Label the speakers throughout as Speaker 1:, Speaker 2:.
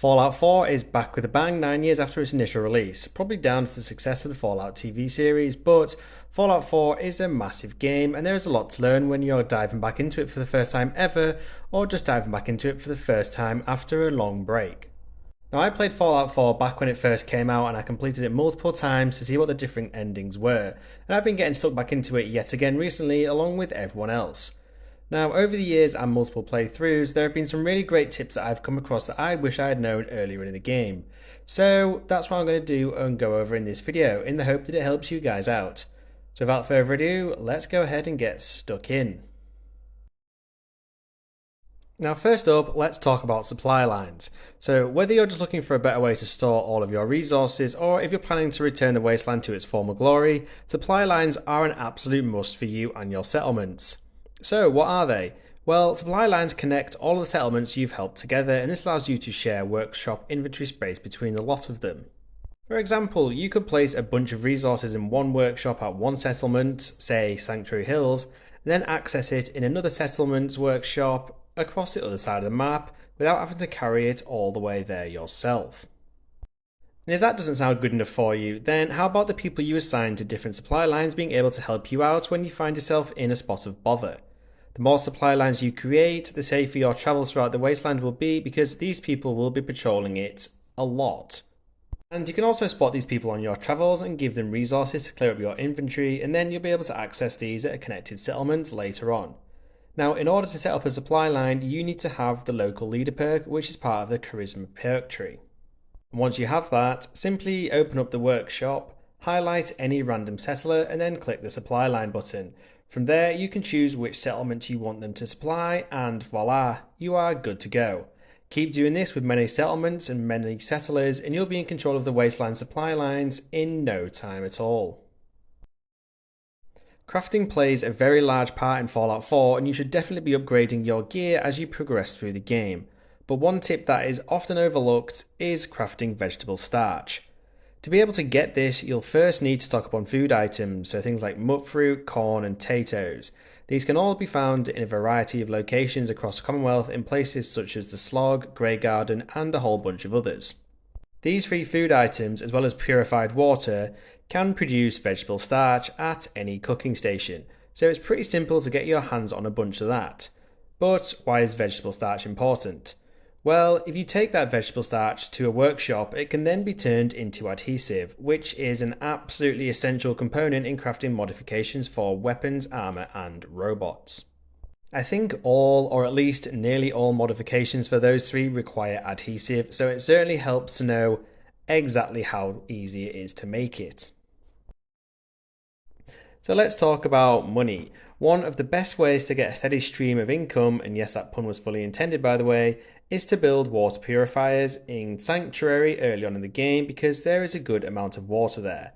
Speaker 1: Fallout 4 is back with a bang 9 years after its initial release, probably down to the success of the Fallout TV series, but Fallout 4 is a massive game and there is a lot to learn when you're diving back into it for the first time ever, or just diving back into it for the first time after a long break. Now, I played Fallout 4 back when it first came out and I completed it multiple times to see what the different endings were, and I've been getting stuck back into it yet again recently along with everyone else. Now, over the years and multiple playthroughs, there have been some really great tips that I've come across that I wish I had known earlier in the game. So that's what I'm going to do and go over in this video, in the hope that it helps you guys out. So without further ado, let's go ahead and get stuck in. Now, first up, let's talk about supply lines. So whether you're just looking for a better way to store all of your resources, or if you're planning to return the wasteland to its former glory, supply lines are an absolute must for you and your settlements. So what are they? Well, supply lines connect all of the settlements you've helped together, and this allows you to share workshop inventory space between the lot of them. For example, you could place a bunch of resources in one workshop at one settlement, say Sanctuary Hills, and then access it in another settlement's workshop across the other side of the map without having to carry it all the way there yourself. And if that doesn't sound good enough for you, then how about the people you assign to different supply lines being able to help you out when you find yourself in a spot of bother? The more supply lines you create, the safer your travels throughout the wasteland will be, because these people will be patrolling it a lot. And you can also spot these people on your travels and give them resources to clear up your inventory, and then you'll be able to access these at a connected settlement later on. Now, in order to set up a supply line, you need to have the local leader perk, which is part of the charisma perk tree. And once you have that, simply open up the workshop, highlight any random settler, and then click the supply line button. From there, you can choose which settlement you want them to supply, and voila, you are good to go. Keep doing this with many settlements and many settlers, and you'll be in control of the wasteland supply lines in no time at all. Crafting plays a very large part in Fallout 4, and you should definitely be upgrading your gear as you progress through the game. But one tip that is often overlooked is crafting vegetable starch. To be able to get this, you'll first need to stock up on food items, so things like mutfruit, corn and potatoes. These can all be found in a variety of locations across Commonwealth in places such as the Slog, Grey Garden and a whole bunch of others. These three food items, as well as purified water, can produce vegetable starch at any cooking station, so it's pretty simple to get your hands on a bunch of that. But why is vegetable starch important? Well, if you take that vegetable starch to a workshop, it can then be turned into adhesive, which is an absolutely essential component in crafting modifications for weapons, armor, and robots. I think all, or at least nearly all modifications for those three require adhesive, so it certainly helps to know exactly how easy it is to make it. So let's talk about money. One of the best ways to get a steady stream of income, and yes, that pun was fully intended by the way, is to build water purifiers in Sanctuary early on in the game, because there is a good amount of water there.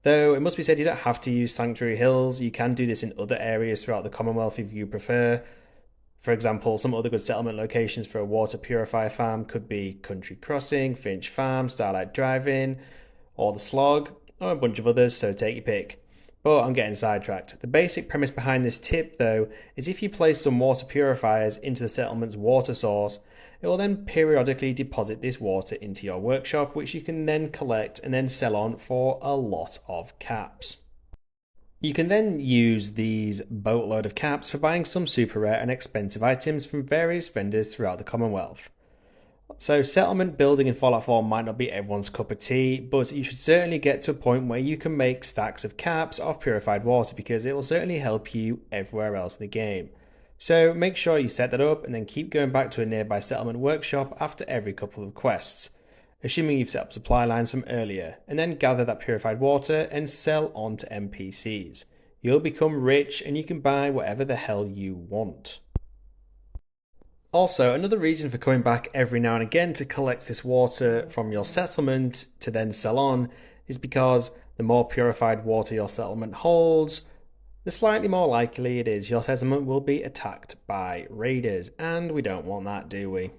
Speaker 1: Though it must be said, you don't have to use Sanctuary Hills, you can do this in other areas throughout the Commonwealth if you prefer. For example, some other good settlement locations for a water purifier farm could be Country Crossing, Finch Farm, Starlight Drive-In, or the Slog, or a bunch of others, so take your pick. But I'm getting sidetracked. The basic premise behind this tip, though, is if you place some water purifiers into the settlement's water source, it will then periodically deposit this water into your workshop, which you can then collect and then sell on for a lot of caps. You can then use these boatload of caps for buying some super rare and expensive items from various vendors throughout the Commonwealth. So settlement building in Fallout 4 might not be everyone's cup of tea, but you should certainly get to a point where you can make stacks of caps of purified water, because it will certainly help you everywhere else in the game. So make sure you set that up and then keep going back to a nearby settlement workshop after every couple of quests, assuming you've set up supply lines from earlier, and then gather that purified water and sell on to NPCs. You'll become rich and you can buy whatever the hell you want. Also, another reason for coming back every now and again to collect this water from your settlement to then sell on is because the more purified water your settlement holds, the slightly more likely it is your settlement will be attacked by raiders, and we don't want that, do we?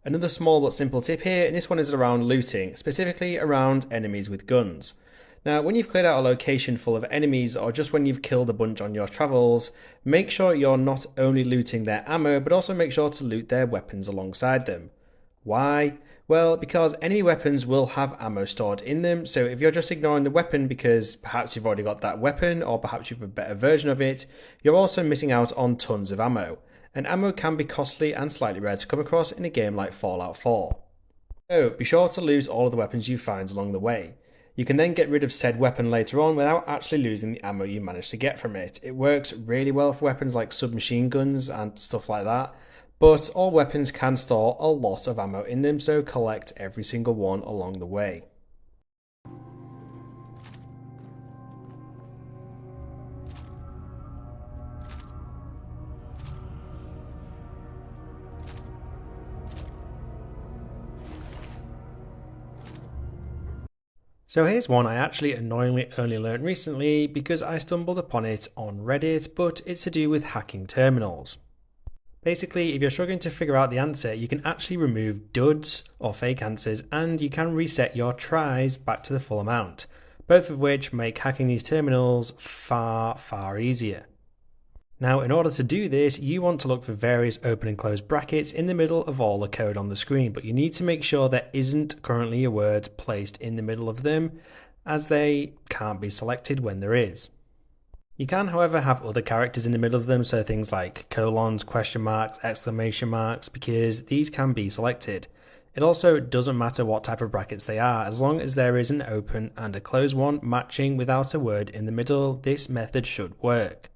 Speaker 1: Another small but simple tip here, and this one is around looting, specifically around enemies with guns. Now, when you've cleared out a location full of enemies or just when you've killed a bunch on your travels, make sure you're not only looting their ammo, but also make sure to loot their weapons alongside them. Why? Well, because enemy weapons will have ammo stored in them, so if you're just ignoring the weapon because perhaps you've already got that weapon or perhaps you have a better version of it, you're also missing out on tons of ammo. And ammo can be costly and slightly rare to come across in a game like Fallout 4. So be sure to loot all of the weapons you find along the way. You can then get rid of said weapon later on without actually losing the ammo you managed to get from it. It works really well for weapons like submachine guns and stuff like that. But all weapons can store a lot of ammo in them, so collect every single one along the way. So here's one I actually annoyingly only learned recently because I stumbled upon it on Reddit, but it's to do with hacking terminals. Basically, if you're struggling to figure out the answer, you can actually remove duds or fake answers and you can reset your tries back to the full amount, both of which make hacking these terminals far easier. Now, in order to do this, you want to look for various open and closed brackets in the middle of all the code on the screen, but you need to make sure there isn't currently a word placed in the middle of them, as they can't be selected when there is. You can, however, have other characters in the middle of them, so things like colons, question marks, exclamation marks, because these can be selected. It also doesn't matter what type of brackets they are, as long as there is an open and a closed one matching without a word in the middle, this method should work.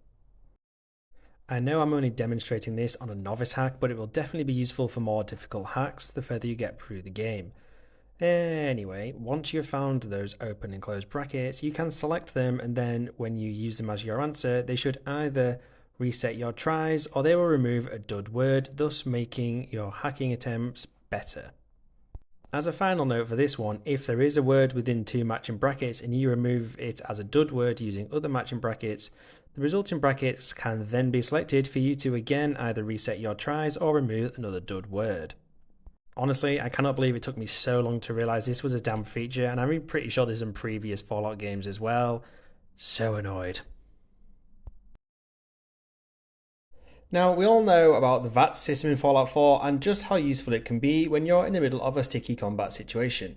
Speaker 1: I know I'm only demonstrating this on a novice hack, but it will definitely be useful for more difficult hacks the further you get through the game. Anyway, once you've found those open and closed brackets, you can select them, and then when you use them as your answer, they should either reset your tries or they will remove a dud word, thus making your hacking attempts better. As a final note for this one, if there is a word within two matching brackets and you remove it as a dud word using other matching brackets, the resulting brackets can then be selected for you to again either reset your tries or remove another dud word. Honestly, I cannot believe it took me so long to realise this was a damn feature, and I'm pretty sure there's in previous Fallout games as well. So annoyed. Now, we all know about the VAT system in Fallout 4 and just how useful it can be when you're in the middle of a sticky combat situation.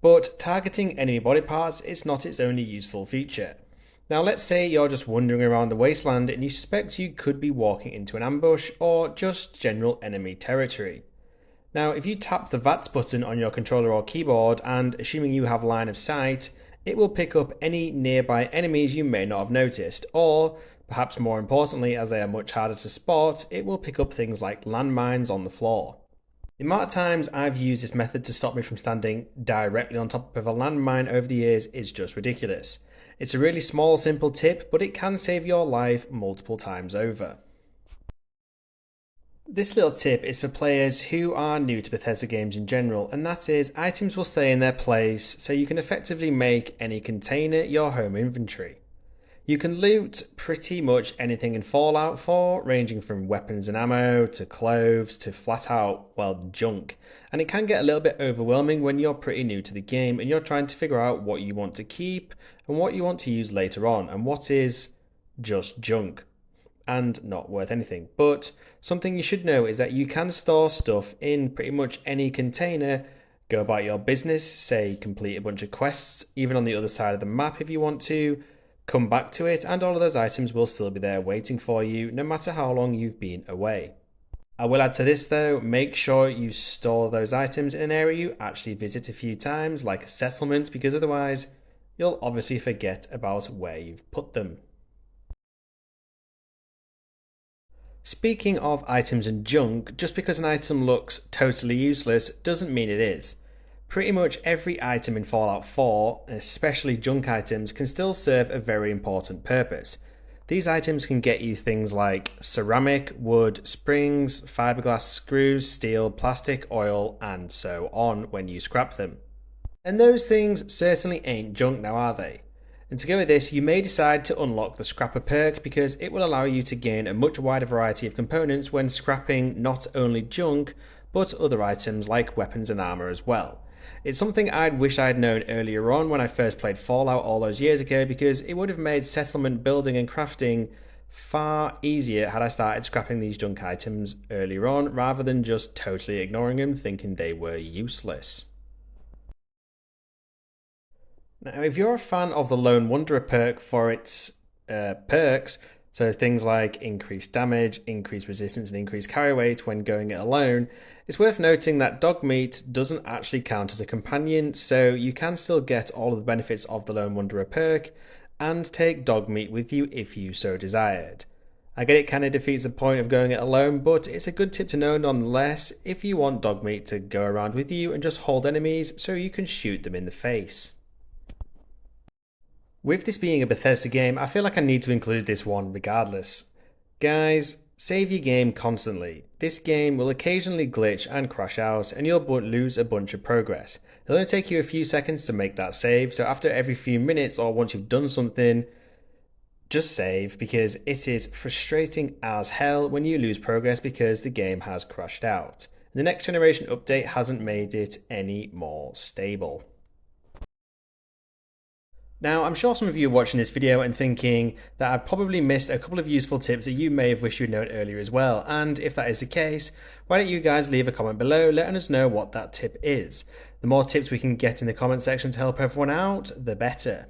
Speaker 1: But targeting enemy body parts is not its only useful feature. Now, let's say you're just wandering around the wasteland and you suspect you could be walking into an ambush or just general enemy territory. Now, if you tap the VATS button on your controller or keyboard and, assuming you have line of sight, it will pick up any nearby enemies you may not have noticed, or, perhaps more importantly, as they are much harder to spot, it will pick up things like landmines on the floor. The amount of times I've used this method to stop me from standing directly on top of a landmine over the years is just ridiculous. It's a really small, simple tip, but it can save your life multiple times over. This little tip is for players who are new to Bethesda games in general, and that is items will stay in their place so you can effectively make any container your home inventory. You can loot pretty much anything in Fallout 4, ranging from weapons and ammo to clothes to flat out, well, junk. And it can get a little bit overwhelming when you're pretty new to the game and you're trying to figure out what you want to keep and what you want to use later on and what is just junk and not worth anything. But something you should know is that you can store stuff in pretty much any container, go about your business, say complete a bunch of quests, even on the other side of the map if you want to, come back to it, and all of those items will still be there waiting for you no matter how long you've been away. I will add to this though, make sure you store those items in an area you actually visit a few times, like a settlement, because otherwise you'll obviously forget about where you've put them. Speaking of items and junk, just because an item looks totally useless doesn't mean it is. Pretty much every item in Fallout 4, especially junk items, can still serve a very important purpose. These items can get you things like ceramic, wood, springs, fiberglass screws, steel, plastic, oil, and so on when you scrap them. And those things certainly ain't junk now, are they? And to go with this, you may decide to unlock the Scrapper perk because it will allow you to gain a much wider variety of components when scrapping not only junk, but other items like weapons and armour as well. It's something I'd wish I'd known earlier on when I first played Fallout all those years ago, because it would have made settlement building and crafting far easier had I started scrapping these junk items earlier on rather than just totally ignoring them, thinking they were useless. Now, if you're a fan of the Lone Wanderer perk for its perks, so things like increased damage, increased resistance, and increased carry weight when going it alone, it's worth noting that dog meat doesn't actually count as a companion, so you can still get all of the benefits of the Lone Wanderer perk and take dog meat with you if you so desired. I get it kind of defeats the point of going it alone, but it's a good tip to know nonetheless if you want dog meat to go around with you and just hold enemies so you can shoot them in the face. With this being a Bethesda game, I feel like I need to include this one regardless. Guys, save your game constantly. This game will occasionally glitch and crash out, and you'll lose a bunch of progress. It'll only take you a few seconds to make that save, so after every few minutes or once you've done something, just save, because it is frustrating as hell when you lose progress because the game has crashed out. And the next generation update hasn't made it any more stable. Now, I'm sure some of you are watching this video and thinking that I've probably missed a couple of useful tips that you may have wished you'd known earlier as well, and if that is the case, why don't you guys leave a comment below letting us know what that tip is. The more tips we can get in the comment section to help everyone out, the better.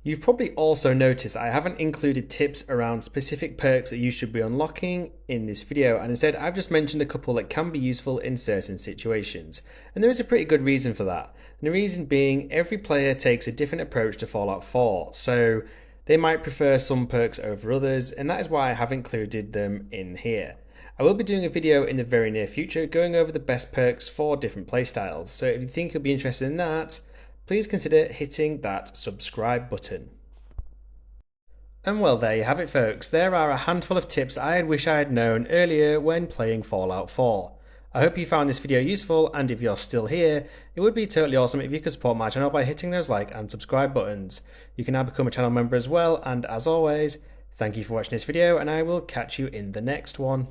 Speaker 1: You've probably also noticed that I haven't included tips around specific perks that you should be unlocking in this video, and instead I've just mentioned a couple that can be useful in certain situations. And there is a pretty good reason for that. And the reason being, every player takes a different approach to Fallout 4, so they might prefer some perks over others, and that is why I have included them in here. I will be doing a video in the very near future going over the best perks for different playstyles, so if you think you'll be interested in that, please consider hitting that subscribe button. And well, there you have it folks, there are a handful of tips I wish I had known earlier when playing Fallout 4. I hope you found this video useful, and if you're still here, it would be totally awesome if you could support my channel by hitting those like and subscribe buttons. You can now become a channel member as well, and as always, thank you for watching this video, and I will catch you in the next one.